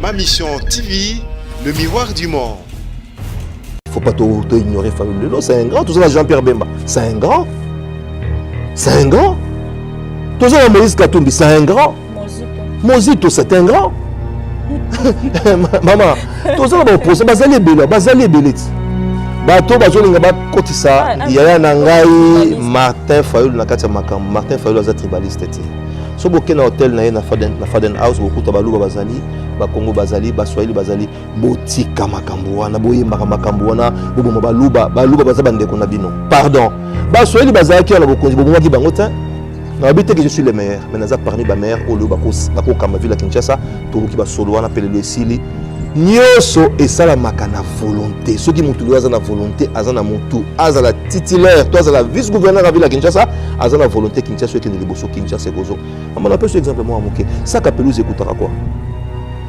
Ma mission TV, le miroir du monde. Il ne faut pas ignorer Fayulu Lelo, c'est un grand. Tout ça, Jean-Pierre Bemba, c'est un grand. C'est un grand. Tout ça, Moïse Katumbi, c'est un grand. Mozito, c'est un grand. Maman, tout ça, c'est Bazali Belo, Bazali Belit. Bato bazolinga bakotisa yaya na ngai Martin Fayulu na kati ya makambo. Martin Fayulu aza tribaliste te. So boke na hotel na ye na Faden House bokuta baluba bazali, bakongo bazali, baswahili bazali, botika makambo wana, boyembaka makambo wana, boboma baluba baza bandeko na bino. Pardon. Baswahili bazalaki wana bokonzi bobomaki bango te. Na habite que je suis le meilleur, mais naza parmi ba meilleur au lieu bako kama villa Kinshasa, toluki ba solo wana pelelo esili. Nyoso esalamaka na volonté. Ceux qui mutu aza na volonté, aza na mutu, aza la titulaire, toi aza la vice-gouverneur à Villa Kinshasa, aza na volonté Kinshasa qui ne liboso Kinshasa gozo. On appelle ce exemple moi moké. Ça Kapelouse écoutera quoi?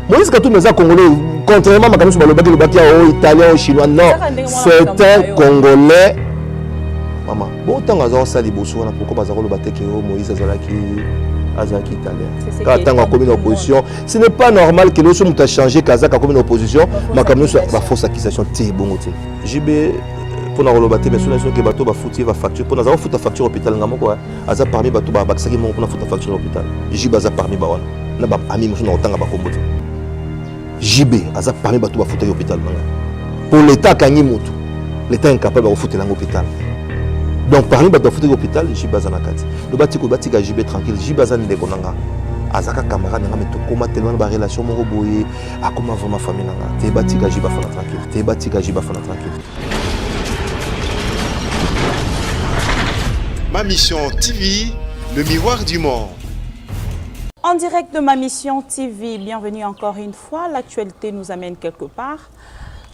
Moïse Katumbi est congolais, contrairement à Kamusu Balobaki le baki au italien au chinois, non, c'est un congolais. Maman, bon tant aza ça liboso na pourquoi bazaro le bateke Moïse Azaki italien. Quand on a commis une opposition, ce n'est pas normal que l'autre soit changé, Kazak a commis une opposition, mais comme nous sommes fausse accusation, c'est bon. JB, pour nous relobater, mais sur les bateaux, va foutre, va facture, pour nous avoir foutre facture au hôpital, Aza parmi bateaux, va baxer mon pour nous foutre facture au hôpital. JB Aza parmi bawan, n'a pas ami, nous autant à Bakombo. JB Aza parmi bateaux, va foutre au hôpital. Pour l'État, Kanyimoto, l'État est incapable de foutre l'hôpital. Donc, parmi les gens l'hôpital, j'ai besoin de le bâti que j'ai tranquille, j'ai besoin de konanga. Azaka camarade nga meto koma tellement de relation mo boye, a comment vraiment famille nga. Te bâti que j'ai besoin tranquille, te bâti que j'ai besoin tranquille. Ma mission TV, le miroir du monde. En direct de Ma Mission TV, bienvenue encore une fois. L'actualité nous amène quelque part.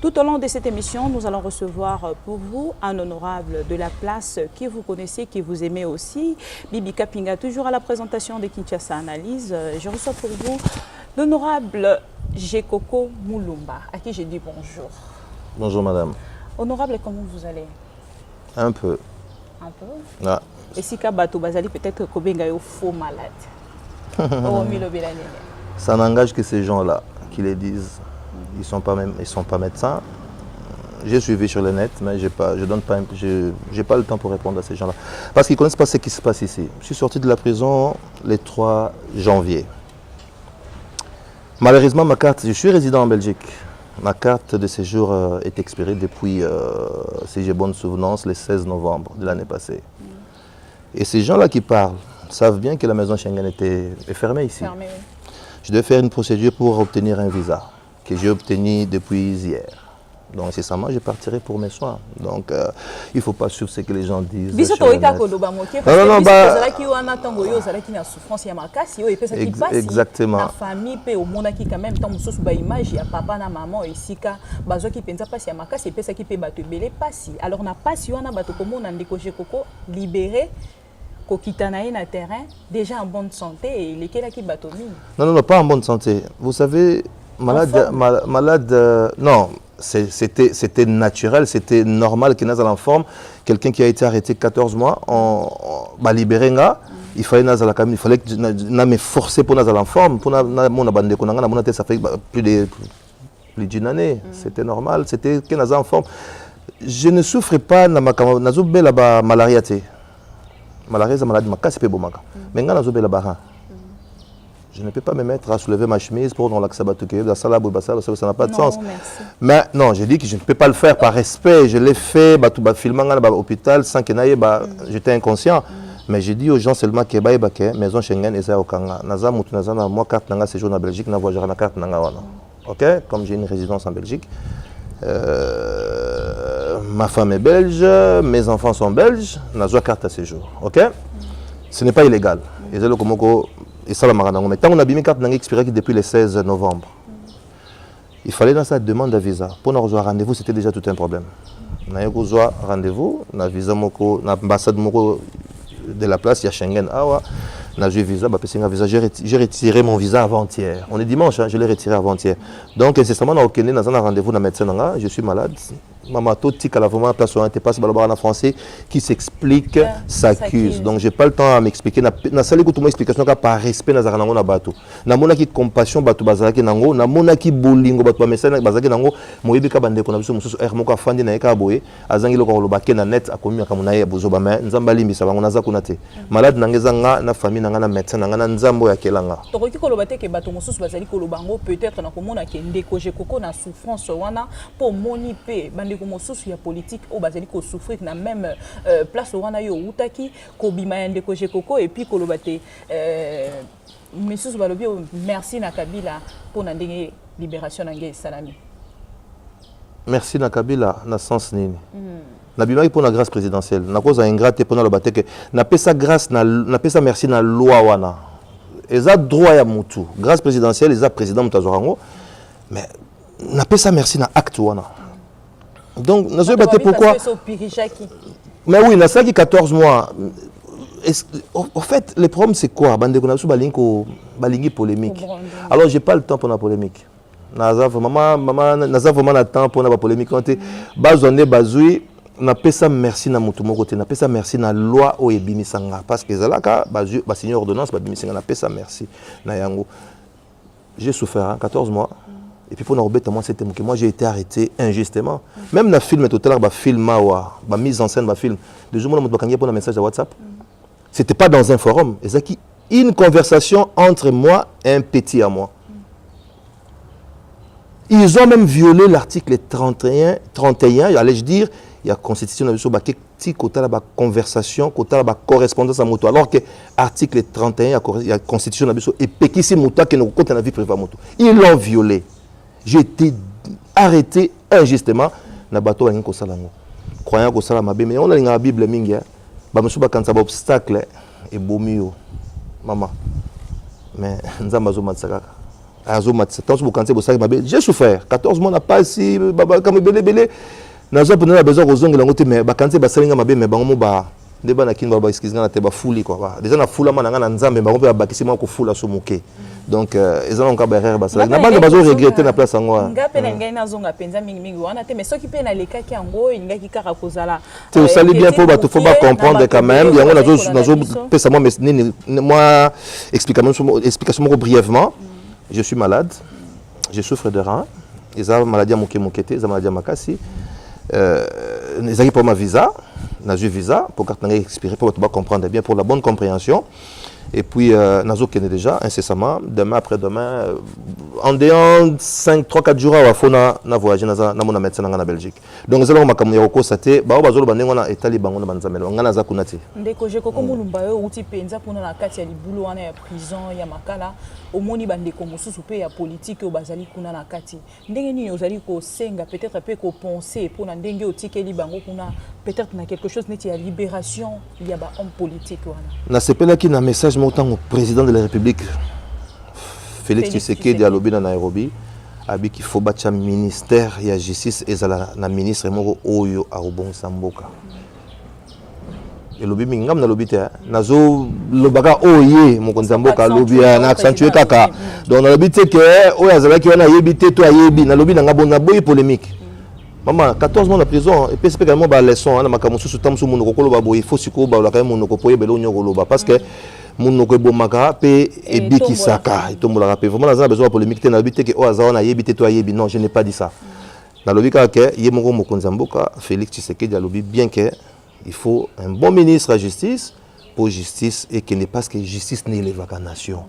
Tout au long de cette émission, nous allons recevoir pour vous un honorable de la place que vous connaissez, que vous aimez aussi. Bibi Kapinga, toujours à la présentation de Kinshasa Analyse. Je reçois pour vous l'honorable Gekoko Moulumba, à qui je dis bonjour. Bonjour madame. Honorable, comment vous allez? Un peu. Un peu? Ah. Et si Kabato Bazali, peut-être Kobenga est faux malade. Oh, Ça n'engage que ces gens-là qui les disent. Ils ne sont pas médecins. J'ai suivi sur le net, mais je n'ai pas le temps pour répondre à ces gens-là. Parce qu'ils ne connaissent pas ce qui se passe ici. Je suis sorti de la prison le 3 janvier. Malheureusement, je suis résident en Belgique. Ma carte de séjour est expirée depuis, si j'ai bonne souvenance, le 16 novembre de l'année passée. Et ces gens-là qui parlent savent bien que la maison Schengen est fermée ici. Fermée, oui. Je devais faire une procédure pour obtenir un visa que j'ai obtenu depuis hier. Donc, incessamment, je partirai pour mes soins. Donc, il ne faut pas suivre ce que les gens disent. Exactement. Déjà en bonne santé et lesquels qui battent. Non, pas en bonne santé. Vous savez, non, c'était naturel, c'était normal qu'il y ait en forme. Quelqu'un qui a été arrêté 14 mois, on va libérer. Il fallait que me forcer pour en forme. Pour ça fait plus d'une année. C'était normal, c'était qu'il y en forme. Je ne souffre pas de la malaria. Malaria, c'est maladie, mais je ne peux pas me mettre à soulever ma chemise pour ça n'a pas de sens. Merci. Mais non, j'ai dit que je ne peux pas le faire par respect. Je l'ai fait, filmant à l'hôpital sans que j'étais inconscient. Mais j'ai dit aux gens seulement que la maison Schengen est au Kanga. Moi, carte nanga séjour en Belgique, na voyage na carte nanga wana. OK, comme j'ai une résidence en Belgique. Ma femme est belge, mes enfants sont belges, na carte à séjour. OK? Ce n'est pas illégal. Et ça, mais tant qu'on a bien une carte expirée depuis le 16 novembre, il fallait dans sa demande de visa. Pour nous rejoindre rendez-vous, c'était déjà tout un problème. On a eu rendez-vous, on a visa l'ambassade de la place, il y a Schengen. On a eu visa, j'ai retiré mon visa avant-hier. On est dimanche, je l'ai retiré avant-hier. Donc, incessamment, on a dans un rendez-vous dans le médecin, je suis malade. Maman, tout tic à la vraiment place on était pas en français qui s'explique, s'accuse. Donc j'ai pas le temps à m'expliquer. Na sali ko tout explication par respect na zarango na bato. Na mona ki compassion bato bazaki nango, na mona ki bolingo bato ba message bazaki nango, moyebi ka bande ko na biso mususu er moko afandi na eka boye, azangi loko lobake na net akomi akamuna ye bozo ba mais nzamba limbisa bango naza kuna te. Malade nangezanga na famille nanga na médecin nanga na nzambo ya kelanga. Tokoki ko lobate ke bato mususu bazali ko lobango peut-être na komona ke ndeko je koko na souffrance wana po moni pe bande ko mususu ya politique o bazali ko souffrir na même place wana yo utaki ko bima ya ndeko je koko et puis ko lobate Messieurs Balobi, merci na Kabila pour na ndenge libération na salami. Merci na Kabila na sens nini. Na bimaki pour la grâce présidentielle. Na cause ingrate pour na lobate que na pesa grâce na pesa merci na loi wana. Eza droit ya mutu. Grâce présidentielle eza président mutazorango. Mais na pesa merci na acte wana. Donc na zo baté pourquoi. Mais oui, na ça qui 14 mois. En fait, le problème c'est quoi? Balingi polémique. Alors j'ai pas le temps pour la polémique. Naza vraiment le temps pour la polémique. Quand tu bazonné bazoui, na pesa merci na mutu moko te, na pesa merci na loi o ebimisanga parce que zalaka bazu ba signer ordonnance ba bimisanga na pesa merci na yango. J'ai souffert 14 mois. Et puis pour nous rebêter moi c'était que moi j'ai été arrêté injustement. Même na film tout à l'heure ba film ba mise en scène ba film. Les jours moi bakangi pour un message de WhatsApp. C'était pas dans un forum, c'est une conversation entre moi et un petit à moi. Ils ont même violé l'article 31, allais-je dire, il y a constitution de la conversation, la correspondance à moto. Alors que l'article 31, il y a constitution de et Pekisi Mouta qui nous compte la vie privée moto. Ils l'ont violé. J'ai été arrêté injustement. Na bateau à Salango. Croyant que ça m'a mais on a la Bible mingi. Bamusuba quand ça obstacle et bomio maman mais nzamba zo matsaka azo matsaka tant quand c'est obstacle mabe j'ai souffert 14 mois n'a pas si baba comme belé nazo pona la besoin kozonga lango te mais ba quand c'est ba salinga mabe mais bango ba ndeba na kinba ba excuse na te ba fuli quoi déjà na fula mana na nzambe bango pe ba bakisi ma ko fula so moke. Donc ils ont encore derrière bas na bande bazo regretter na place ngo ngape na ngai na zonga penza mingi wana te mais soki pe na leka ki yango ingaki kaka kozala te osali bien pour bato faut pas comprendre quand même yango nazo pesa moi moi explication brièvement je suis malade je souffre de rein eza maladie moke eza maladie makasi ezaki pour ma visa na visa pour carte ngai expirer pour bato comprendre bien pour la bonne compréhension. Et puis, Nazo Kene déjà, incessamment, demain après-demain, en déant 3-4 jours, on a voyagé dans mon médecin en Belgique. Donc, nous allons faire constater que nous avons été étalés dans le Banzamel. On a Zakunati. Ndeko je koko mulumba yo uti penza kuna na kati ya libulu wana ya prison ya makala omoni bandeko mosusu pe ya politique o bazali kuna na kati ndenge nini ozali ko senga peut-être pe ko penser pour na ndenge otikeli bango kuna peut-être na quelque chose neti ya libération ya ba homme politique wana na sepela ki na message mo tango président de la République Félix Tshisekedi alobi na Nairobi abi ki faut batcha ministère ya justice ezala na ministre moko oyo arobongisa mboka. Et lobi mingam na lobi te nazo lobaka oye mokonzi mboka lobi na accentuer kaka donc na lobi te ke oya zalaki wana yebi te to ayebi na lobi na ngabona boy polémique maman 14 mois de prison et puis également ba leçon na makamu susu tamsu munoko koloba boy faut siko ba la ka munoko poye belo nyoko loba parce que munoko bomaka pe e biki saka et tombola pe vraiment na besoin polémique te na lobi te ke oya zawana yebi te to ayebi non je n'ai pas dit ça na lobi ka ke ye moko mokonzi mboka Félix Tshisekedi a lobi bien que il faut un bon ministre à justice pour justice et qui n'est pas ce que justice n'est les vacanation.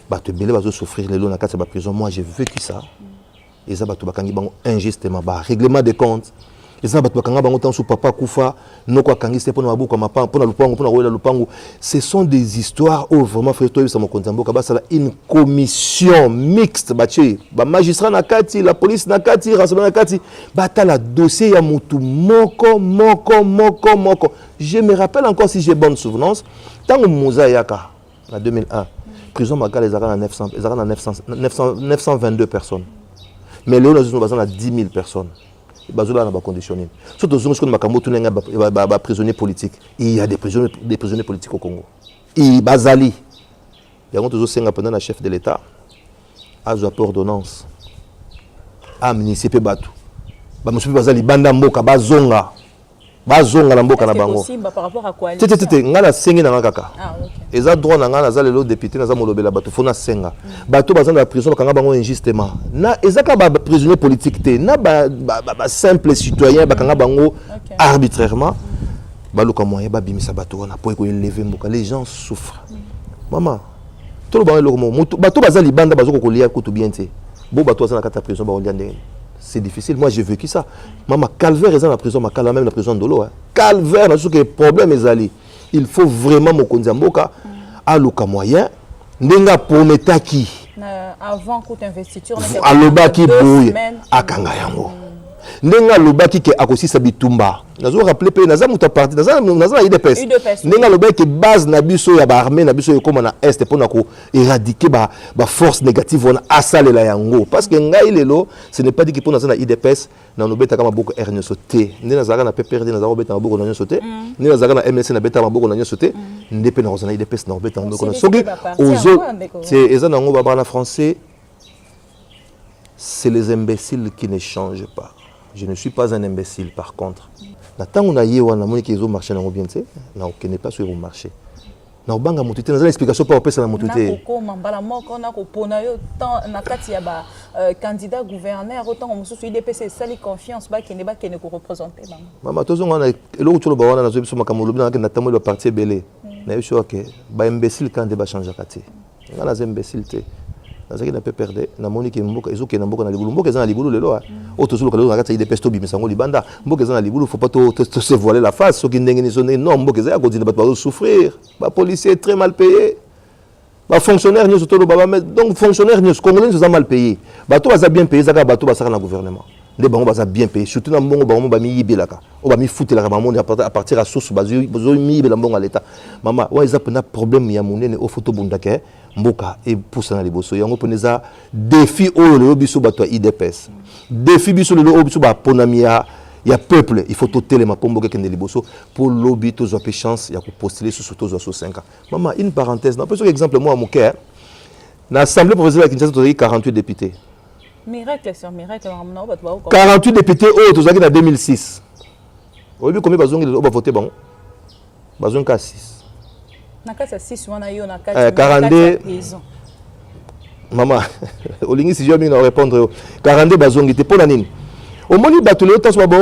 Bah tu belé vas souffrir les lois dans la prison. Moi j'ai vécu ça. Et ça bah tu bakangi bango injustement bah règlement des comptes. Et ça bah tu bakanga bango tant sous papa kufa no kwa kangi c'est pour na buko mapa pour na lupango pour na rola lupango. Ce sont des histoires où vraiment frère toi ça mon konzambo ka ba ça une commission mixte bah tu bah magistrat na kati la police na kati rassemblement na kati bah ta la dossier ya mutu moko. Je me rappelle encore si j'ai bonne souvenance tant Mouza Yaka en 2001 prison Magal les arrêts à 922 personnes mais là nous avons 10 000 personnes. Bazola n'a pas conditionné. Surtout ce que nous prisonniers politiques. Il y a des prisonniers politiques au Congo. Et Bazali. Il y a toujours 5 pendant la chef de l'État. A joué ordonnance. A municipé Batou. ba musubi bazali banda mboka bazonga na mboka na bango par rapport à coalition tete ngana sengi na kaka OK eza droit na ngana za lelo député na za molobela bato fona senga bato bazana la prison bakanga bango injustement na ezaka ba prisonnier politique te na ba simple citoyen bakanga bango arbitrairement baluka moyen babimisa bato wana po ko élever mboka les gens souffrent maman tout le bango lokmo bato bazali banda bazoko kolia kutu bien te bo bato bazana kata prison ba olia ndenge c'est difficile. Moi, j'ai vécu ça. Maman, calvaire est dans la prison, même la prison de l'eau. Calvaire, le problème est allé. Il faut vraiment me konzamboka à l'oka moyen. Nenga prometaki. Avant toute investiture, à l'obaki bouille à Kangayango. Nenga l'obaki qui a aussi sa bitumba. Nazo rappelé pe naza muta parti naza IDPS. Nenga l'obaki base na biso ya ba armée na biso comme na est pour na ko éradiquer ba force négative on asale la yango parce que ngai lelo ce n'est pas dit que pour na IDPS na lobeta kama boko RN sauté. Nena zaka na PPRD na zaka beta boko na sauté. Nena zaka na MLC na beta boko na sauté. Ndepe na zana IDPS na beta boko na soki ozo c'est eza nango ba na français c'est les imbéciles qui ne changent pas. Je ne suis pas un imbécile par contre. Tant on a eu un amour qui est au marché dans le bien, on n'est pas sur le marché. Na obanga motité na explication pas opesa na motité. Na ko mambala moko na ko pona yo tant na kati ya ba candidat gouverneur autant on mususu IDPS sali confiance ba kene ko représenter mama. Mama tozonga na eloko tolo ba wana na zo biso makambo lobi na tambo le parti belé. Na yo sho ke ba imbécile quand débat changer kati. Ngana za imbécile te. Nazaki na pe perdre na moni ke mboka ezoke na mboka na libulu mboka eza na libulu lelo o tozuluka lelo na kati de pesto bimisango libanda mboka eza na libulu faut pas se voiler la face soki ndenge ni sonné non mboka eza kodina bato bazo souffrir ba policier très mal payé ba fonctionnaire nyo tolo baba donc fonctionnaire nyo congolais sont mal payé bato baza bien payé zaka bato basaka na gouvernement nde bango baza bien payé surtout na mbongo bango ba mi yibelaka o ba mi futelaka bango à partir à source bazo mi yibela mbongo à l'état mama wa eza pena problème ya monene o photo bundaka mboka et pousse na liboso yango poneza défi o le biso bato IDPS défi biso le biso ba ponamia ya peuple il faut tout téléma pomboka kende liboso pour lobby to zo chance ya ko postuler sur surtout zo 5 ans maman une parenthèse na parce que exemple moi mon cœur na assemblée provinciale de Kinshasa to 48 députés miracle sur miracle na bato ba 48 députés o to zaki na 2006 obi combien bazongi le ba voter bon bazongi ka 6 nakasa 6 wana yo na kati 42 maman olingi si jomi na répondre 42 bazongi te pona nini omoni bato le taso babo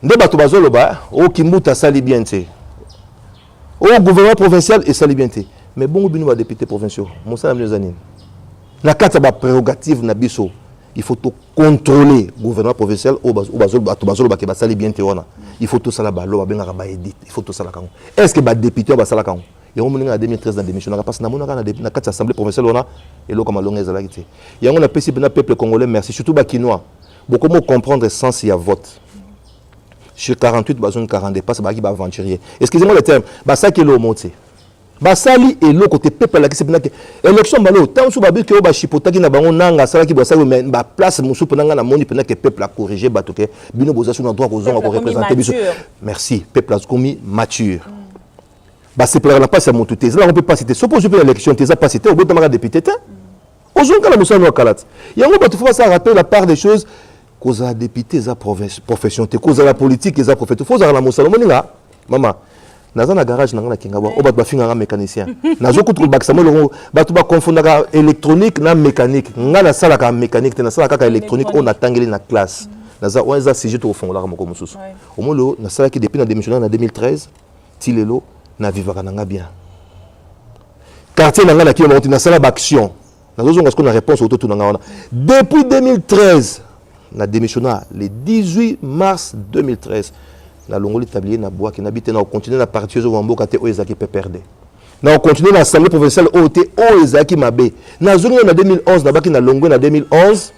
nde bato bazoloba o kimbuta sali bien te au gouvernement provincial et sali bien te mais bon bino ba député provinciaux mosala mnezanini na kati ba prérogative na biso il faut tout contrôler le gouvernement provincial au bazolo ba ke basali bien te wana il faut tout ça là ba lo ba benga ba edit il faut tout ça là kango est-ce que ba député ba sala kango yango moninga en 2013 dans démission na parce na monaka na kati assemblée provinciale wana elo comme longa ezala kiti yango na pesi na peuple congolais merci surtout ba kinois beaucoup comment comprendre le sens il y a vote sur 48 bazone 42 passe ba ki ba aventurier excusez-moi le terme ba ça qui lo monter basali et le côté peuple là qui c'est que élection balo tant sous babi que ba chipotaki na bango nanga sala ki basali mais ba place musu penanga na moni penaka peuple a corriger batoke bino boza sur droit ko zonga ko représenter biso merci peuple a commis mature ba c'est pour la passe à montuté là on peut pas citer suppose que l'élection t'es pas cité au bout de député au zonga la musano kalat yango batu faut ça rappeler la part des choses cause à député za profession te cause à la politique za profession faut ça la musano moninga maman naza na garage na ngana kinga ba o bato bafinga mécanicien nazo kutu bakisa mo longo bato ba confondaka électronique na mécanique ngana sala ka mécanique te na sala ka électronique on atangeli na classe naza oza sujet au fond la moko mususu au molo na sala ki depuis na démissionnaire na 2013 tilelo na vivaka na nga bien quartier na ngana ki monti na sala ba action nazo zonga ce qu'on a réponse au tout na ngana depuis 2013 na démissionnaire le 18 mars 2013 na longoli tablier na bois qui n'habite na continuer na partie au mboka te o ezaki pe perdre na continuer na assemblée provinciale o te o ezaki mabe na zongi na 2011 na baki na longo na 2011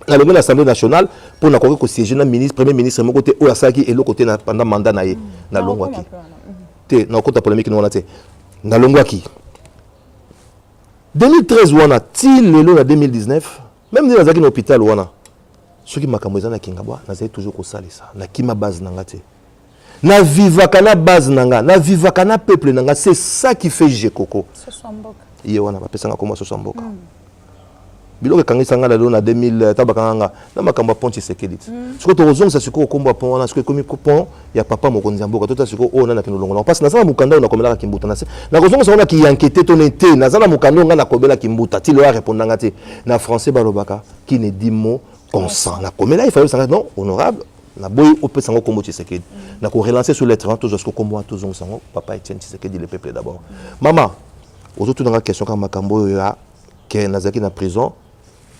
na longo na assemblée nationale pour na ko siéger na ministre premier ministre mo côté o asaki et le côté na pendant mandat na ye na longo aki te na kota polémique no na te na longo aki 2013 wana ti lelo na 2019 même dans zaki na hôpital wana ceux qui makambo ezana kingabwa nazali toujours ko salisa na kima base nanga te na vivaka na base nanga na vivaka na peuple nanga c'est ça qui fait Jekoko Sosomboka ye wana ba pesanga comme Sosomboka biloko ekangisa lelo na 2000 tabakanga na makambo pont Tshisekedi siko tozonga sa siko komba pont na siko komi pont ya papa mokonzi mboka tota siko ona na kinolongo parce na sana mukanda na komela kimbuta na kozonga sa ona ki enquêter ton été na sana mukanda nga na kobela kimbuta ti le a répondanga ti na français balobaka qui ne dit mot consent na komela il fallait ça non honorable na boy opé sango kombo Tshisekedi na ko relancer sur les 30 jusqu'au kombo tozonga sango papa Etienne Tshisekedi le peuple d'abord maman aujourd'hui on a question quand makambo ya que nazaki na prison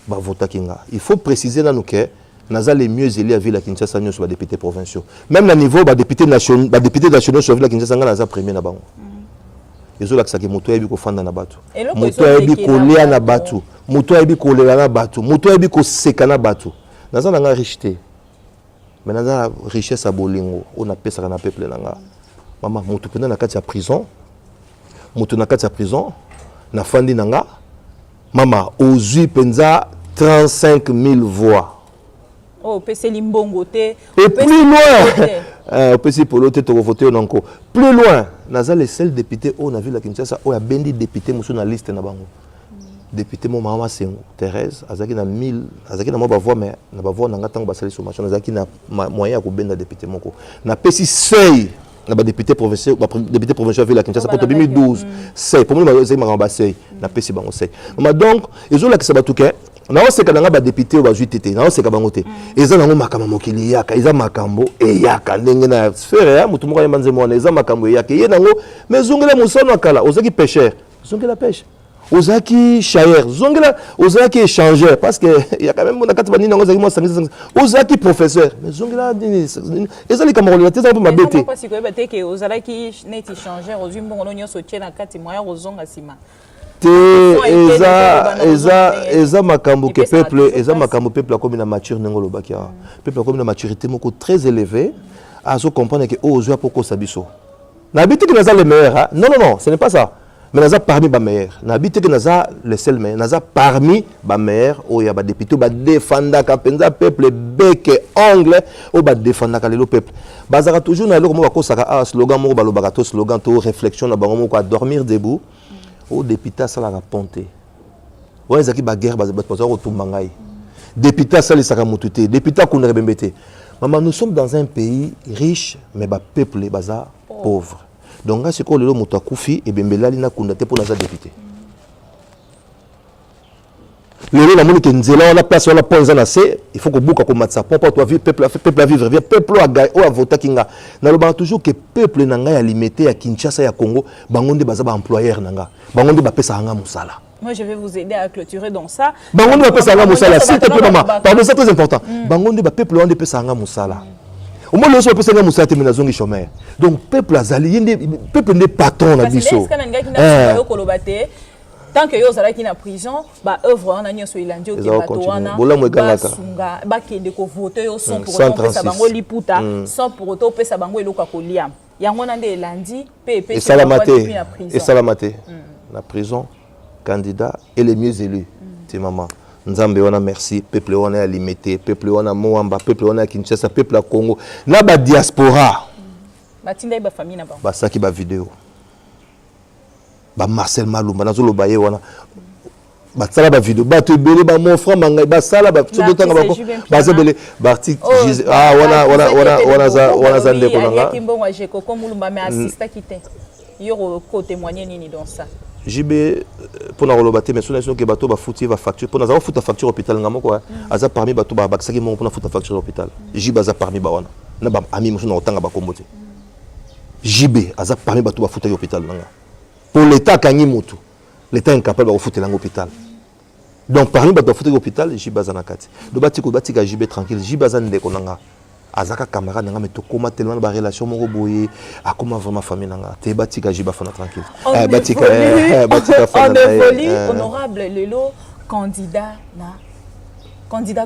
ba vota kinga il faut préciser là nous que naza les mieux élus à ville à Kinshasa nous sur les députés provinciaux même à niveau ba députés nationaux sur ville à Kinshasa nga naza premier na bango ils ont l'accès que moto yebi ko fanda na batu moto yebi ko lia na batu moto yebi ko lela na batu moto yebi ko seka na batu naza na nga richité mais naza richesse à bolingo on a pesa na peuple nanga maman moto pena na kati ya prison moto na kati ya prison na fandi nanga maman ozui penza 35 000 voix. Oh, PC Limbongote. Et plus loin, PC Polote to voter encore. Plus loin, naza les seuls députés on a vu la Kinshasa o ya bendi député musu na liste na bango. Député mo mama Sengo Thérèse azaki na 1000 azaki na mo ba voix mais na ba voix na ngata ba sali sommation azaki na moyen ko benda député moko. Na PC seuil na ba député provincial ville la Kinshasa pour 2012 c'est pour moi c'est ma seuil na PC bango seuil. Mais donc ils ont la kisaba tuke na on seka nga ba député ba juité na on seka bango te eza nango makambo mokili yaka eza makambo e yaka ndenge na sphère ya mutu moko yembanze mwana eza makambo yaka ye nango mais zongela musono akala ozaki pêcheur zongela pêche ozaki chailleur zongela ozaki échangeur parce que ya quand même na kati ba nini nango ozaki mo sangisa ozaki professeur mais zongela eza li camerounais te za po mabete parce que ba te ke ozalaki net échangeur ozwi mbongo nyonso tie na kati moya ozonga sima eza makambo que peuple eza makambo peuple a comme une mature nengo bakia peuple a comme une maturité moko très élevée à se comprendre que ozwa poko sabiso na habite que naza le meilleur non ce n'est pas ça mais naza parmi ba meilleur na habite que naza le seul meilleur naza parmi ba meilleur o ya ba député ba défendre ka penza peuple bec ongle o ba défendre ka le peuple bazaka toujours na lo ko ba ko saka slogan moko ba lo bakato slogan to réflexion na bango moko à dormir debout au député ça la ponté ouais zaki ba guerre ba ko tumangai député ça les saka mututé député ko na bembete maman nous sommes dans un pays riche mais ba peuple baza pauvre donc là c'est quoi le moto akufi et bembelali na kundate pour naza député le la moni que nzela la place la ponza na c'est il faut que buka ko matsa pour toi vivre peuple à vivre bien peuple a gagner o voter kinga na lo ba toujours que peuple nanga ya limité à Kinshasa ya Congo bangonde baza ba employeur nanga bangonde ba pesa nga musala. Moi je vais vous aider à clôturer dans ça bangonde ba pesa nga musala s'il te plaît maman pardon c'est très important bangonde ba peuple on pesa nga musala au moins le so pesa nga musala te menazongi chômeur donc peuple azali peuple n'est patron na biso tant que yo zala ki na prison ba œuvre on a nyoso ilandi oke bato wana basunga bakende ko voter yo sans pour autant pesa bango liputa sans pour autant pesa bango eloko kolia yango na nde elandi pepe et salamate la prison candidat et les mieux élus ti maman nzambe wana merci peuple wana limité peuple wana moamba peuple wana Kinshasa peuple à Congo na ba diaspora batinda ba famille na ba basaki ba vidéo ba Marcel Malumba nazolo baye wana ba sala ba vidéo ba to belé ba mon frère manga ba sala ba so dotanga ba ba sebele ba article wana za ndeko nanga kimbongo ajeko comme Mulumba mais assista kité yoro ko témoigner nini dans ça JB pour na rolobate mais sona que bato ba futi ba facture pour na za futa facture hôpital ngamo quoi aza parmi bato ba baksaki mon pour na futa facture hôpital JB aza parmi ba wana na ba ami musu na otanga ba kombote JB aza parmi bato ba futa hôpital nanga pour l'État kangi mutu l'État est incapable de foutre l'hôpital donc parmi bato foutre l'hôpital jibaza na kati do batiko batika JB tranquille jibaza ndeko nanga azaka camarade nanga mais to koma tellement ba relation moko boye akoma vraiment famille nanga te batika jiba fana tranquille batika fana honorable lelo candidat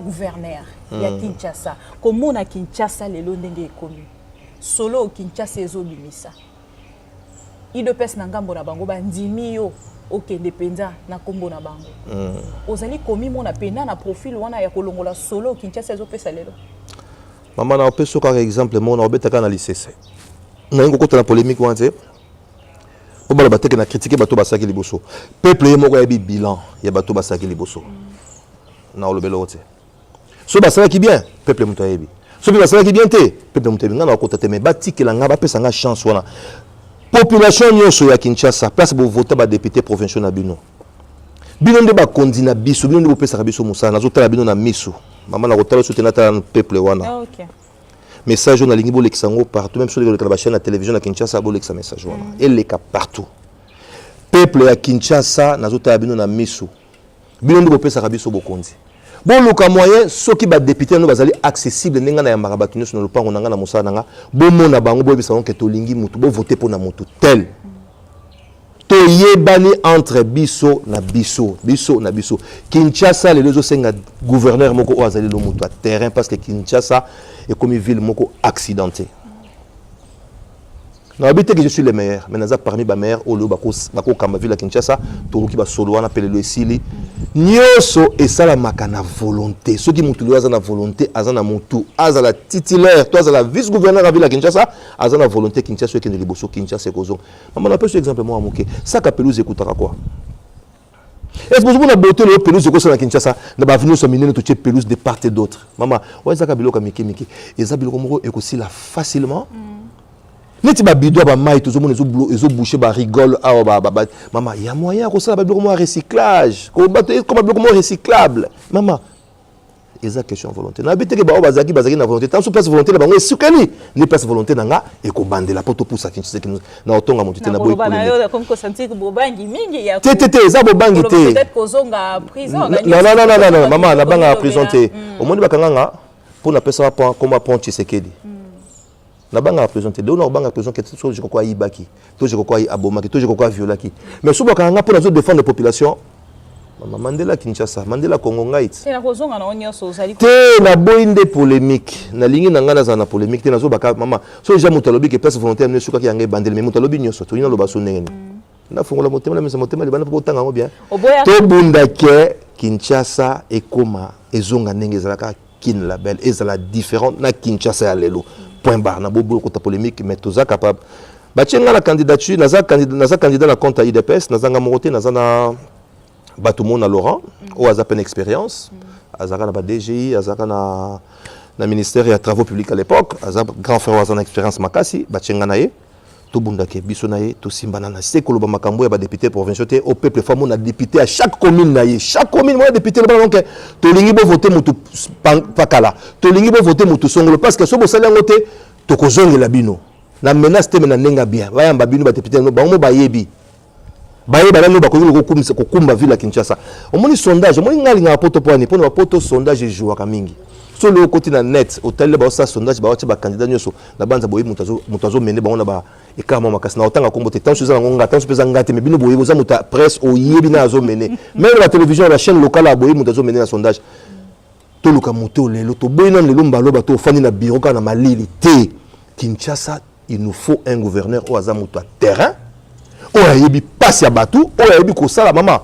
gouverneur ya Kinshasa comment na Kinshasa lelo ndenge ekomi solo Kinshasa ezobimisa ido pes na ngambo na bango bandimi yo okende penza na kombo na bango ozali komi mona pena na profil wana ya kolongola solo Kinshasa ezopesa lelo maman na opeso par exemple mona obetaka na lycée na ngo kota na polémique wanze obala bateke na critiquer bato basaki liboso peuple ye moko ya bilan ya bato basaki liboso na olobelo te. So basala ki bien, peuple muto yebi. So basala ki bien te, peuple muto yebi. Ngana okota te me batiki la nga ba pesa nga chance wana. Population nyonso ya Kinshasa, place bo voter ba député provincial na bino. Bino nde ba kondina biso, bino nde bo pesa biso musala, nazo tala bino na miso. Mama na kotala soutenir ta peuple wana. OK. Message na lingi bo leksango partout, même sur la chaîne de télévision na Kinshasa bo leksa message wana. Elle leka partout. Peuple ya Kinshasa nazo tala bino na miso. Bino nde bo pesa biso bo kondi. Bon luka moyen soki ba député no bazali accessible nenga na ya marabatu nyonso na lopango nanga na musala nanga bo mona bango bo bisa ke to lingi mutu bo voter pour na mutu tel to yebani entre biso na biso na biso Kinshasa les deux senga gouverneur moko o azali lo mutu à terrain parce que Kinshasa est comme une ville moko accidentée. Non, habité que je suis le meilleur, mais naza parmi les meilleurs au lieu bako kamba ville à Kinshasa, toroki ba solo wana pele le sili. Nyoso et ça la makana volonté. Ceux qui mutu azana volonté, azana mutu, azala titulaire, toi azala vice-gouverneur à ville à Kinshasa, azana volonté Kinshasa qui ne liboso Kinshasa kozo. Maman on appelle ce exemple moi amuke. Ça ka pelouse écoutera quoi? Est-ce que vous avez beauté le pelouse ko na Kinshasa, na ba venu so minene to tche pelouse de part et d'autre. Maman, ouais ça ka biloko miki et ça biloko moko ekosi la facilement. Neti ba bidou ba mai tous les boucher ba rigole maman il y a moyen ko ça ba biloko mo recyclage ko bato comme biloko mo recyclable maman eza question volonté na bité ke ba bazaki na volonté tant sous place volonté na bango esukani ni place volonté nanga e ko bandela poto pour ça Kinshasa na otonga mutu te na boy na yo comme ko sentir que bobangi mingi ya te eza bobangi te peut-être ko zonga prison non maman na banga prison te au moins bakanga pour na pesa point comme point Tshisekedi na banga présenté de na banga présenté quelque chose je crois ibaki to je crois abomaki to je crois violaki mais souvent quand on pour nous défendre la population Mandela Kinshasa Mandela Congo ngait et la raison on a nyonso zali te na boinde polémique na lingi na ngana za na polémique te na zo baka mama so déjà mutalobi que place volontaire ne suka ki yangai bandel mais mutalobi nyonso to ina lo baso ndenge na fongola motema na mesa motema libana po tanga ngo bien to bunda ke Kinshasa e koma ezonga ndenge zalaka kin label ezala différente na Kinshasa ya lelo. Point barre, na bobo côté polémique, mais tout ça capable. Batchenga la candidature, naza candidat na compte à IDPS, naza ngamoroté, naza na Batoumon na Laurent, ou aza peine expérience, azaka na DGI, azaka na ministère et travaux publics à l'époque, aza grand frère aza na expérience makasi, batchenga na ye, tout bundake biso na ye, tout simbana na sekolo ba makambo ya ba député provincial au peuple famo na député à chaque commune na ye, chaque commune moi député là donc to lingi bo voter mutu pakala, to lingi bo voter mutu songolo parce que so bo sala ngote to ko zonge la bino. Na menace te mena nenga bien. Ba yamba bino ba député no ba mo ba yebi. Ba yeba no ba ko yulu ko kumba ville à Kinshasa. O moni sondage, o moni ngali nga poto poani, pona poto sondage jouer ka mingi. So le côté na net hôtel ba sa sondage ba wacha ba candidat nyoso na banza boye mutazo mene ba ona ba e kama makasi na otanga kombo te tant sur ngonga tant sur ngate me bino boye boza muta presse o yebi na azo mene même la télévision la chaîne locale a boye mutazo mene na sondage to luka moto lelo to boye na lelo mbalo ba to fani na bureau kana malili te Kinshasa il nous faut un gouverneur au aza muta terrain o yebi passe ya batu o yebi ko sala mama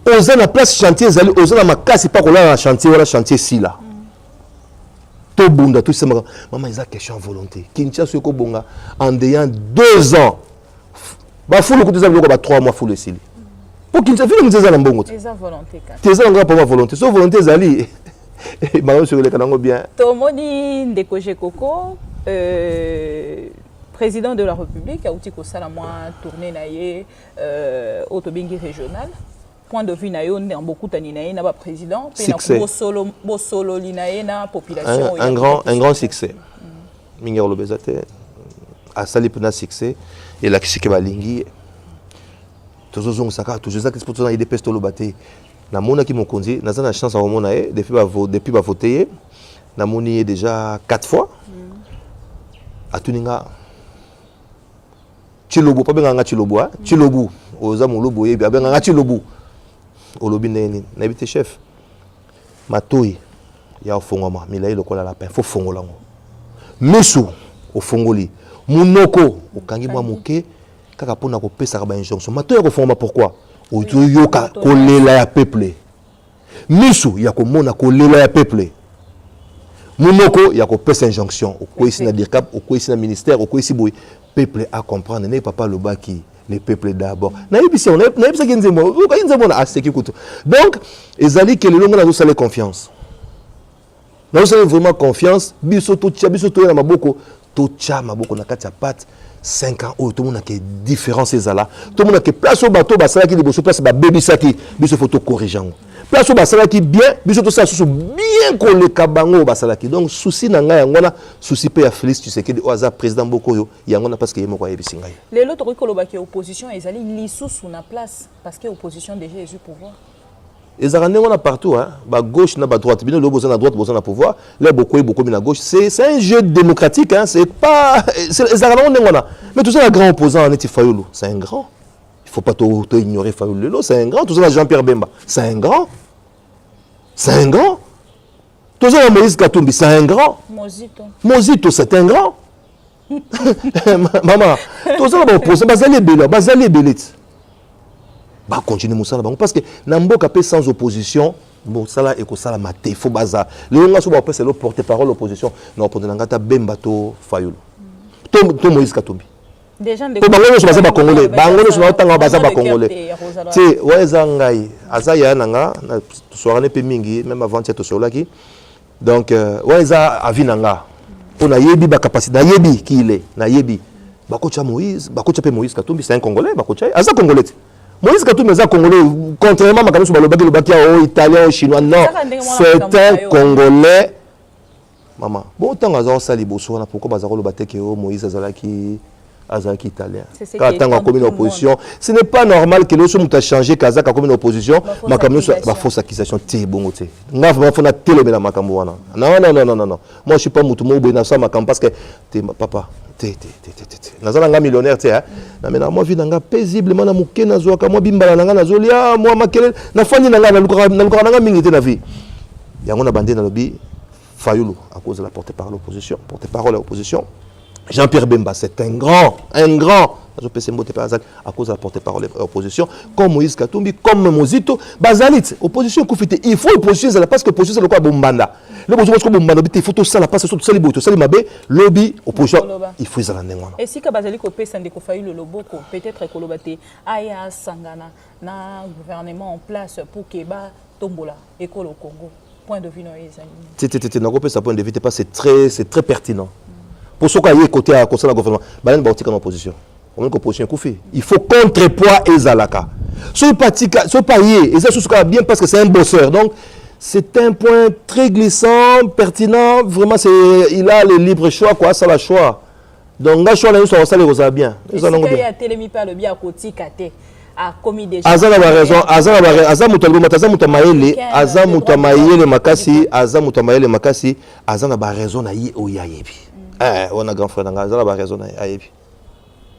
oza na place chantier zali oza na makasi pa kola na chantier wala chantier si là to bunda tout ça maman ils a question volonté Kinshasa ko bonga en deyant 2 ans ba fulu ko teza biloko ba 3 mois fulu sili pour Kinshasa fulu muteza na mbongo eza volonté ka teza nga pa volonté so volonté zali ba sur le kanango bien to moni ndeko Jekoko président de la République a outi ko sala moi tourner na ye autobingi régional point de vue na yo en beaucoup taninaye na ba président pe na bo solo linaye na population un grand succès minga lo bezate a sali pena succès et la kishike balingi tozozong saka toujours que sport na IDPS to lo baté na mona ki mokonzi na za chance à mona e depuis ba voter na moni déjà 4 fois atuninga Chilobo pa benga Chilobo Chilobu oza molobo yebi abenga Chilobu olobi neni na bité chef matoi ya ofongoma milai lokola lapin fo fongola ngo misu ofongoli munoko okangi mwa muke kaka pona ko pesa ka ba injonction matoi ya ko fongoma pourquoi oyoka kolela ya peuple misu ya ko mona kolela ya peuple munoko ya ko pesa injonction okoisi na DIRCAP okoisi na ministère okoisi boy peuple à comprendre ne papa le baki les peuples d'abord. Donc, ils ont confiance. Nous avons vraiment confiance. Biso tocha na maboko tocha maboko na kati ya pat 5 ans tout le monde a différence là. Tout le monde a place au bateau basala qui liboso place ba baby saki biso photo corrigeant. Place au basala qui bien biso to ça bien collé kabango basala qui. Donc souci na nga yangona souci pe ya Félix Tshisekedi oza président Bokoyo yangona parce que yemo kwa yebisinga. Les autres koloba qui opposition ezali lisusu na place parce que opposition déjà est au pouvoir. Les Arandais partout, hein. Bah gauche, na droite, bien le besoin à droite, besoin à pouvoir. Là beaucoup à gauche. C'est un jeu démocratique, hein. C'est pas, les Arandais mais tout ça le grand opposant en est Fayoulou, c'est un grand. Il faut pas ignorer Fayoulou, c'est un grand. Tout ça Jean-Pierre Bemba, c'est un grand. C'est un grand. Tout ça Moïse Katumbi, c'est un grand. Mozito, c'est un grand. Maman, tout ça opposant, bazali belit. Bah continuer Moussala parce que Namboka peut sans opposition Moussala et Kosala Maté faut bazar le nga so ba c'est le porte-parole opposition non pour ngata Bemba to Fayoulou to Moïse Katumbi déjà de bangono so ba congolais bangono so tanga baza ba congolais tu weza ngai azaya nanga soirée pe mingi même avant cette solaki donc weza avinanga pour na yebi ba capacité na yebi qui il est na yebi ba kocha Moïse ba kocha pe Moïse Katumbi c'est un congolais ba kocha aza congolais Moïse Katumbi est congolais, contrairement à Makanou Soubalobaki, le Bakia, italien, chinois, non, c'est un congolais. Maman, bon, tant que ça, ça pourquoi Bazaro le Batek Moïse Azalaki italien. Quand on a commis une opposition, ce n'est pas normal que nous sommes changé, Kazak a commis une opposition, Makanou soit une fausse accusation, t'es bon, t'es. N'a pas fait la télé, mais la Makamouana. Non. Moi, je suis pas Moutoumou, Benassa, Makam, parce que t'es papa. Nazala millionnaire tu sais mais moi vie nanga paisiblement na muke na zoaka moi bimbala nanga nazolia moi makele na fani nanga na luka mingi te na vie yango na bandé na lobby Fayoulou à cause de la porte-parole de l'opposition Jean-Pierre Bemba c'est un grand à cause de la porte-parole de l'opposition comme Moïse Katumbi comme Mozito Bazalit opposition koufité il faut opposition parce que opposition c'est le quoi bombanda le besoin que bombanda il faut tout ça la passe tout ça libo tout ça mabe lobby opposition il faut ça ndengwana et si ka bazali ko pesa ndeko Fayoulou loboko peut-être kolobate aya sangana na gouvernement en place pour que ba tombola école au Congo point de vue non ezali na ko pesa point de vue pas c'est très pertinent pour ce qui est côté à conseil de gouvernement balen ba otika en opposition on est opposition koufi il faut contrepoids ezalaka ce payé et ça sous bien parce que c'est un bosseur donc c'est un point très glissant pertinent vraiment c'est il a le libre choix quoi ça la choix donc ga choix là ça ça les bien ça non bien télémi pas le bien à kotika té a commis déjà azala ba raison azala muto makasi azana ba raison na yi oyayebi on a grand frère dans azala ba raison na ayebi.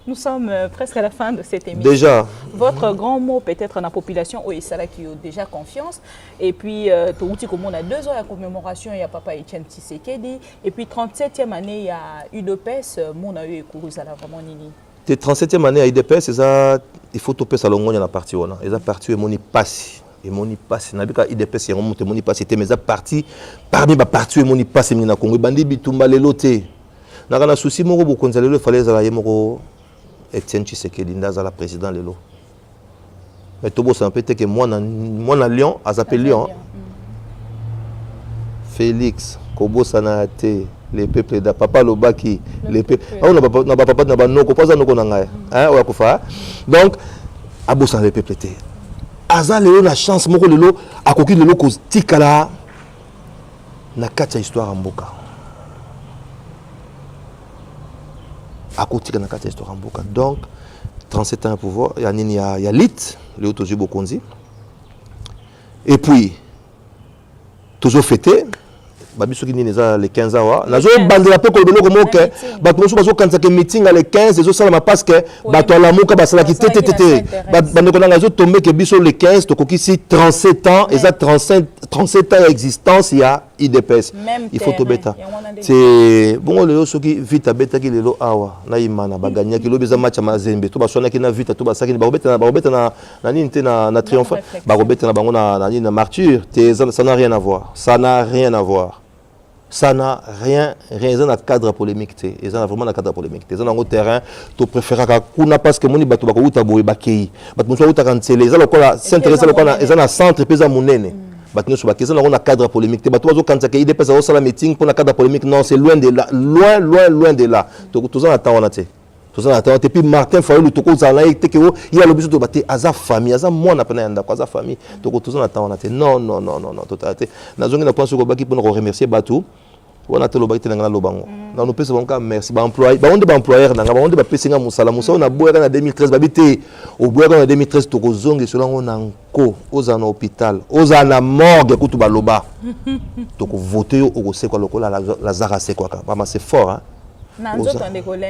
Nous sommes presque à la fin de cette émission. Déjà. Votre grand mot peut-être dans la population où il qui a déjà confiance. Et puis, on a 2 ans de commémoration, il y a Papa Etienne Tshisekedi. Et puis, 37e année, il y a UDPS, mon a eu Kourouzala vraiment nini. 37e année à UDPS, il faut topper ça longue dans la partie. Ils ont parti et moni passe. Et moni passe. N'a pas UDPS, il y a un monte moni passe. Mais ils ont parti parmi les parties et moni passe. Ils ont Congo. Bandi bitumba le loté. N'a pas de souci, mon robot konzale le fallait zalaye mon Etienne Tshisekedi ndazala président lelo. Mais tout ça peut être que moi na Lyon, a appelé Lyon. Félix Kobosanate, les peuples da papa lobaki, les peuples. On n'a pas na ba noko pas noko na ngai. Hein o yakufa. Donc abosan les peuples té. Aza lelo na chance moko lelo akoki lelo ko tikala na kati histoire mboka. Akotika na kati histoire mboka. Donc 37 ans à pouvoir, il y a Lit, le Otoji Bokonzi. Et puis toujours fêté babiso qui neza les 15 ans nazo bandela pe ko belo ko moke bato mosu bazo kanza ke meeting les 15 ezo sala ma parce que bato la muka basala ki tete bande ko nazo tomber que biso les 15 to kokisi 37 ans et ça 37 ans d'existence il y a IDPS il faut to beta c'est bon le soki vite beta ki lelo awa na imana baganya ki lobeza match mazembe to basona ki na vite to basaki ba robeta na ninte na triomphe ba robeta na bango na martyr ça n'a rien à voir Ça n'a rien dans le cadre polémique. Ils ont vraiment dans le cadre polémique. Ils ont un terrain, tu préfères que parce que mon bateau va ou taboy bakei. Bateau soit ou tarancelé. Ils ont le quoi s'intéresser le quoi ils ont un centre pesa monene. Bateau soit bakei. Ils ont un cadre polémique. Bateau soit quand ça qu'il dépasse au salon meeting pour un cadre polémique. Non, c'est loin de là, loin de là. Tout ça attend on a été. Tout ça attend. Et puis Martin Fayulu tout ça là il y a le besoin de battre à famille, à moi n'a pas n'anda quoi à famille. Tout ça attend on a été. Non, tout à fait. Nazongi na pense que baki pour nous remercier bateau. On a tolo bakite ngana lobango. Na no pesa bonka merci ba employé. Ba onde ba employeur na ba onde ba pesinga musala musa na boya na 2013 babité. Au boya na 2013 to kozonge selon on anko oza na hôpital, oza na morgue kutu ba loba. To ko voter au ko se kwa lokola la zara se kwa ka. Ba c'est fort hein. Na nzoto ndekole.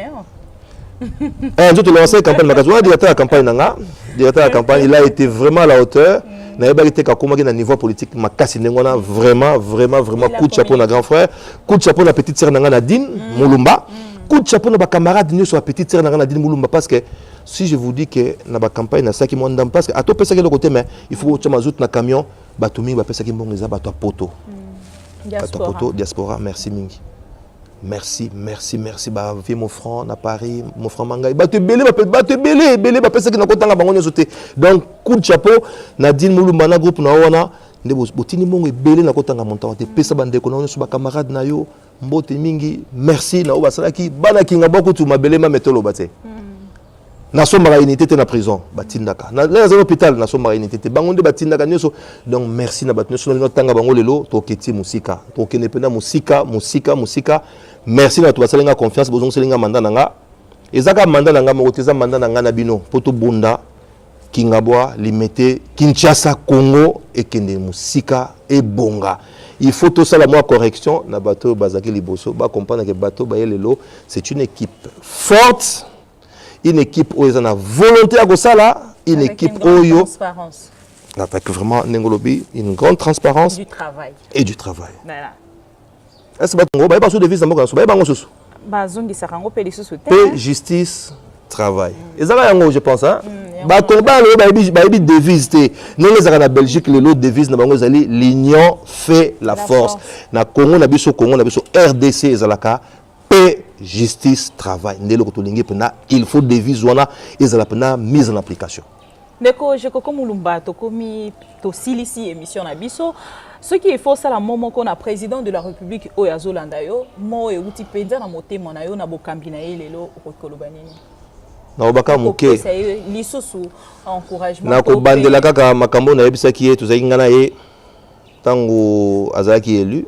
Nzoto lancé campagne makazo directeur de campagne nanga. Directeur de campagne, il a été vraiment à la hauteur. Na yeba été kakoma na niveau politique makasi ndengona vraiment coup de chapeau na grand frère, coup de chapeau na petite sœur nanga Nadine Mulumba, coup de chapeau na ba camarade ni sur la petite sœur nanga Nadine Mulumba parce que si je vous dis que na ba campagne na ça qui moi ndam parce que à to pesa le côté mais il faut que tu mazout na camion batumi ba pesa ki mbongeza ba to poto. Diaspora. Poto diaspora merci mingi. Merci, bah, vie mon frère, à Paris, mon frère Mangaï. Bah, tu belé, bah, personne qui n'a pas de donc, coup de chapeau, Nadine Mulumba, na groupe, na wana, ne botini mongo, belé, na kota montant, te pesa bande, qu'on a sur ma camarade, na yo, mbote mingi, merci, na oba salaki, bana kinga boko, tu ma belé, ma métolo, bate. Na somba unité na prison, batindaka. Na l'hôpital, na somba unité, bangonde batindaka, nyoso. Donc, merci, na batino, sur le tanga bango lelo, toketi musika, tokene pena musika. Merci na tuba salinga confiance bozong salinga manda nanga ezaka manda nanga mokoteza manda nanga na bino poto bunda kingabwa limete Kinshasa Congo et kende musika et bonga il faut tout ça la moi correction na bateau bazaki liboso ba comprendre que bateau ba yelelo c'est une équipe forte une équipe où ils ont la volonté à gosala une équipe oyo transparence avec vraiment nengolobi une grande transparence du travail et du travail voilà. Est-ce que vous avez des devises dans mon paix, justice, travail. Et ça, je pense. Devise. Nous, en Belgique, les autres devises, l'union fait la force. Na Congo, RDC, paix, justice, travail. Il faut devise, ils ont mise en application. Ndeko je ko mulumba to komi to silisi émission na biso ce qui est faux ça la moment qu'on a président de la République Oyazolanda yo mo e uti penza na motema na yo na bokambi na lelo okoloba nini na obaka muke lisusu encouragement na ko bandela kaka makambo na yebisa ki e tozaki ngana ye tango azaki élu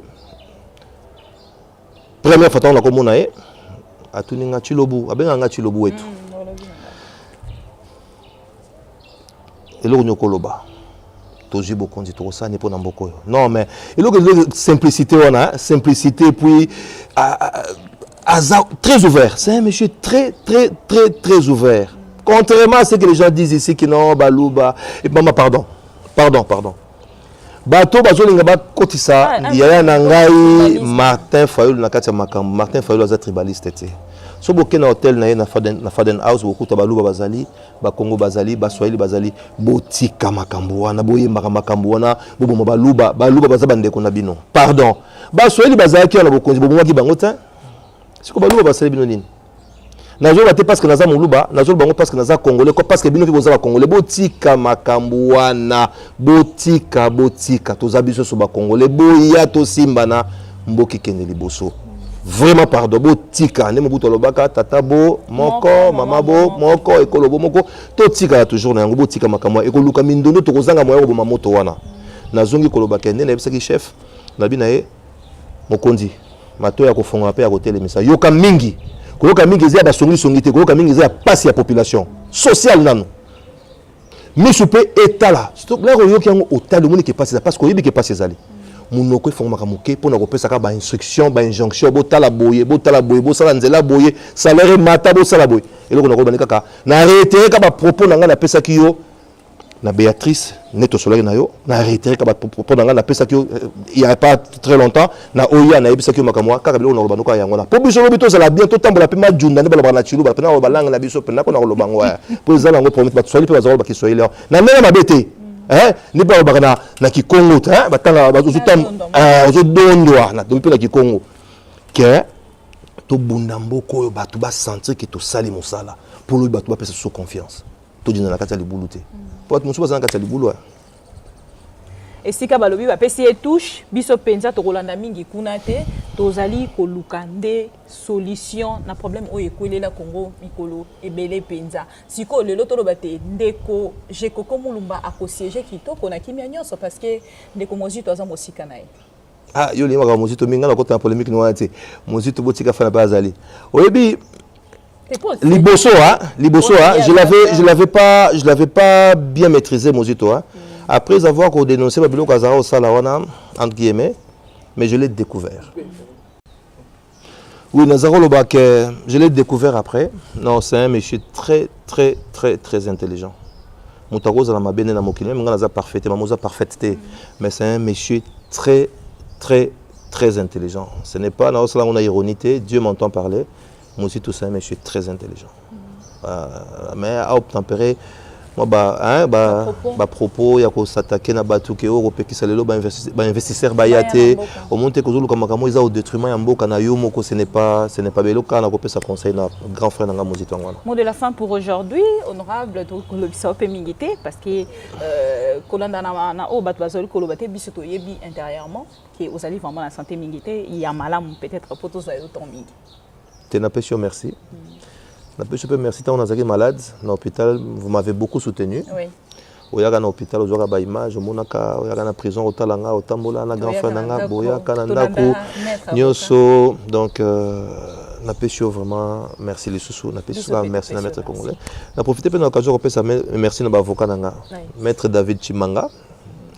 première fois na ko mona ye atuninga chilobu abenga nga chilobu wetu et là on koloba toji bokonzi to ça n'est pas na mboko non mais et là simplicité on a simplicité puis très ouvert c'est un monsieur très ouvert contrairement à ce que les gens disent ici que non baluba et maman pardon bato bazolinga ba kotisa ya na ngai Martin Fayulu na kati ya makambo Martin Fayulu aza tribaliste te so boke na hotel na ye na Faden House bokuta baluba bazali ba Congo bazali ba Swahili bazali botika makambo wana boyembaka makambo wana boboma baluba baza bandeko na bino pardon ba Swahili bazali ki na bokonzi bobomaki bango te siko baluba basali bino nini nazo bate parce que naza muluba nazo bango parce que naza congolais ko parce que bino biboza ba congolais botika makambo wana botika toza biso so ba congolais boya to simbana mboki kende liboso vraiment pardon botika ne mobuto lobaka tata bo moko mama bo moko ekolobo moko to tika toujours na yango botika makambo ekoluka mindondo to kozanga moyo bo mamoto wana nazongi kolobaka ne na bisaki chef na binaye mokondi mato ya kofonga pe ya kotelemisa yoka mingi koyoka mingi ezia ba songi te koyoka mingi ezia passe ya population sociale nanu misupe etala stop là koyoki yango otali moni ke passe parce que oyebi ke passe ezali munoko fonga makamuke pona kopesa ka ba instruction ba injonction botala boye bo sala nzela boye salaire mata bo sala boye eloko nako banika ka na réitérer ka ba propos nanga na pesa ki yo na Béatrice neto solari na yo na réitérer ka ba propos nanga na pesa ki yo il y a pas très longtemps na oya na yebisa ki makamwa kaka bilo na lobanuka yango na po biso lobito sala bien to tambola pe ma junda ne bala na chilu bala pe na balanga na biso pe na ko na lobango ya po ezala ngo promet ba swali pe bazalo ba ki swali na mena mabete ni ba bakana na Kikongo ta batanga bazotam ozodondwa na depuis na Kikongo que to bundamboko yo batu ba sentir que to sali mosala pour lui batu ba pesa sous confiance to dina na kata libulu te pour musu ba na kata libulu esika balobi bapesi touche biso penza tokolanda mingi kuna te tozali koluka nde solution na problème oyo ekwelela Congo mikolo ebele penza siko lelo toloba te ndeko Jekoko Mulumba akosiéger kitoko na kimia nyonso parce que ndeko Mozito aza mosika na ye yo li maka Mozito minga na kota polémique no ate Mozito botika fana ba azali oyebi Liboso je l'avais pas bien maîtrisé Mozito Après avoir dénoncé Babilo Kazara au Salawana, entre guillemets, mais je l'ai découvert. Oui, Nazaro Lobak, je l'ai découvert après. Non, c'est un monsieur très intelligent. Moutago Zalama Bene Namokine, Manganaza parfait, Mamoza parfaite, mais c'est un monsieur très intelligent. Ce n'est pas là on a ironité, Dieu m'entend parler. Moi aussi, tout ça, un monsieur très intelligent. Mais à obtempérer, propos ya ko s'attaquer na batu ke o pe kisalelo ba investisseur ba yate au monte ko zulu kamaka iza au détriment ya mboka na yo moko ce n'est pas belo kana ko pe sa conseil na grand frère nga Mozito ngwana. Mot de la fin pour aujourd'hui honorable to ko bisa pe mingité parce que kolanda na o batu bazoli ko lobate biso to yebi intérieurement que aux allez vraiment la santé mingité il y a malam peut-être pour tous les autres mingi. Tenapesio merci. Je peux merci tant on a été malade dans l'hôpital vous m'avez beaucoup soutenu. Oui. Au yaga na hôpital au ba image au monaka au yaga na prison au talanga au tambola na grand frère nanga boya kanandako nyoso donc na pesio vraiment merci les sous na pesio merci na maître congolais. Na profiter de l'occasion pour ça merci na avocat nanga maître David Chimanga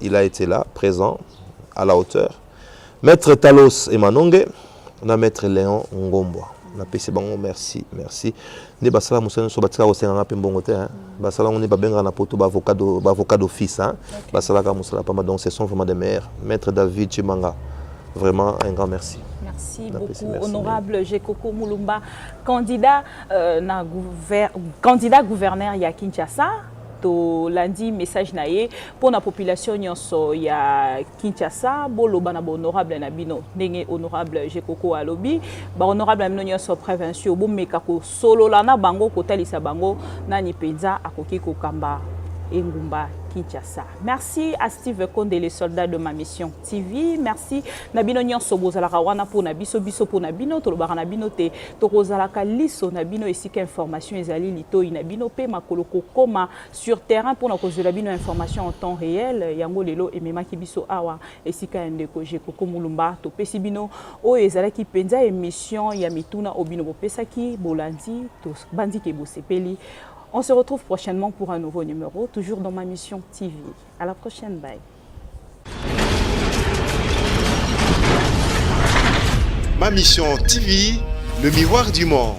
il a été là présent à la hauteur. Maître Talos Emanonge na maître Léon Ngomboa. Na pesi bango merci ne basala musana so batika ko senga pe mbongo te basala on ne ba benga na poto ba avocat d'office basala ka musala pas donc ce sont vraiment des meilleurs maître David Chimanga vraiment un grand merci. Merci beaucoup honorable Jekoko Mulumba candidat candidat gouverneur ya Kinshasa to lundi message naé pour la population nyonso ya Kinshasa boloba na honorable na bino ndenge honorable Jekoko alobi ba honorable na nyonso prévention bo meka ko solo lana bango ko talisa bango nani penza akoki ko kamba engumba Kinshasa. Merci à Steve Konde, les soldats de ma mission TV. Merci Nabino Nyonso bozalaka wana pour nabiso biso pour nabino tolobaka nabino te tokozalaka liso nabino esika information ezali lito inabino pe makoloko koma sur terrain pour nakozela bino information en temps réel yango lelo ememaki biso awa esika ndeko Jekoko Mulumba to pesi bino o ezalaki penza émission ya mituna obino bopesaki bolandi to bandike bosepeli. On se retrouve prochainement pour un nouveau numéro, toujours dans ma mission TV. À la prochaine, bye. Ma mission TV, le miroir du monde.